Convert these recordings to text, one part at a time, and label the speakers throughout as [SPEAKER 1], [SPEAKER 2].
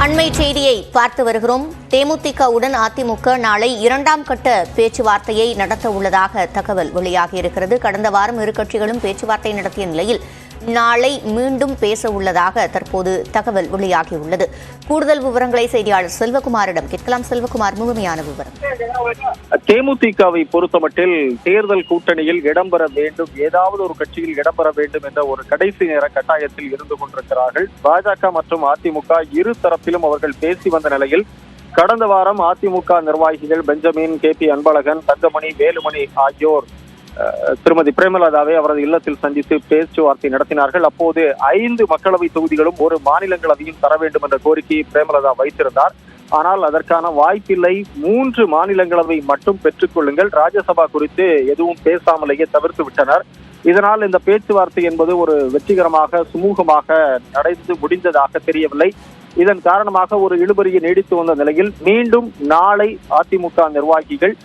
[SPEAKER 1] அண்மை செய்தியை பார்த்து வருகிறோம். தேமுதிகவுடன் அதிமுக நாளை இரண்டாம் கட்ட பேச்சுவார்த்தையை நடத்த உள்ளதாக தகவல் வெளியாகியிருக்கிறது. கடந்த வாரம் இரு கட்சிகளும் பேச்சுவார்த்தை நடத்திய நிலையில் நாளை மீண்டும் பேச உள்ளதாக தற்போது தகவல் வெளியாகியுள்ளது. கூடுதல் விவரங்களை செய்தியாளர் செல்வகுமாரிடம் கேட்கலாம். செல்வகுமார், முழுமையான விவரம்.
[SPEAKER 2] தேமுதிகவை பொறுத்தமட்டில் தேர்தல் கூட்டணியில் இடம்பெற வேண்டும், ஏதாவது ஒரு கட்சியில் இடம்பெற வேண்டும் என்ற ஒரு கடைசி நேர கட்டாயத்தில் இருந்து கொண்டிருக்கிறார்கள். பாஜக மற்றும் அதிமுக இரு தரப்பிலும் அவர்கள் பேசி வந்த நிலையில் கடந்த வாரம் அதிமுக நிர்வாகிகள் பெஞ்சமின், KP அன்பழகன், தங்கமணி, வேலுமணி ஆகியோர் திருமதி பிரேமலதாவை அவரது இல்லத்தில் சந்தித்து பேச்சுவார்த்தை நடத்தினார்கள். அப்போது 5 மக்களவை தொகுதிகளும் ஒரு மாநிலங்களவையும் தர வேண்டும் என்ற கோரிக்கையை பிரேமலதா வைத்திருந்தார். ஆனால் அதற்கான வாய்ப்பில்லை, 3 மாநிலங்களவை மட்டும் பெற்றுக் கொள்ளுங்கள், ராஜ்யசபா குறித்து எதுவும் பேசாமலேயே தவிர்த்து விட்டனர். இதனால் இந்த பேச்சுவார்த்தை என்பது ஒரு வெற்றிகரமாக சுமூகமாக நடந்து முடிந்ததாக தெரியவில்லை. இதன் காரணமாக ஒரு இழுபறியை நீடித்து வந்த நிலையில் மீண்டும் நாளை அதிமுக நிர்வாகிகள்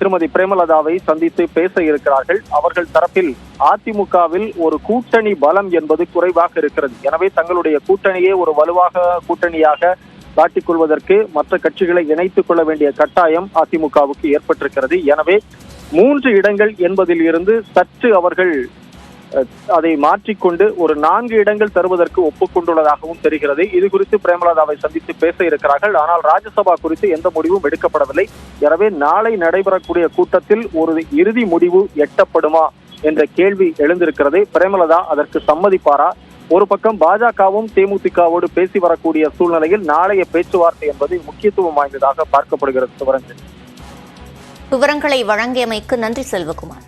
[SPEAKER 2] திருமதி பிரேமலதாவை சந்தித்து பேச இருக்கிறார்கள். அவர்கள் தரப்பில் அதிமுகவில் ஒரு கூட்டணி பலம் என்பது குறைவாக இருக்கிறது. எனவே தங்களுடைய கூட்டணியே ஒரு வலுவாக கூட்டணியாக காட்டிக் கொள்வதற்கு மற்ற கட்சிகளை இணைத்துக் கொள்ள வேண்டிய கட்டாயம் அதிமுகவுக்கு ஏற்பட்டிருக்கிறது. எனவே 3 இடங்கள் என்பதில் இருந்து சற்று அவர்கள் அதை மாற்றிக்கொண்டு ஒரு 4 இடங்கள் தருவதற்கு ஒப்புக்கொண்டுள்ளதாகவும் தெரிகிறது. இது குறித்து பிரேமலதாவை சந்தித்து பேச இருக்கிறார்கள். ஆனால் ராஜ்யசபா குறித்து எந்த முடிவும் எடுக்கப்படவில்லை. எனவே நாளை நடைபெறக்கூடிய கூட்டத்தில் ஒரு இறுதி முடிவு எட்டப்படுமா என்ற கேள்வி எழுந்திருக்கிறது. பிரேமலதா அதற்கு சம்மதிப்பாரா? ஒரு பக்கம் பாஜகவும் தேமுதிகவோடு பேசி வரக்கூடிய சூழ்நிலையில் நாளைய பேச்சுவார்த்தை என்பது முக்கியத்துவம் வாய்ந்ததாக பார்க்கப்படுகிறது.
[SPEAKER 1] விவரங்களை வழங்கியமைக்கு நன்றி செல்வகுமார்.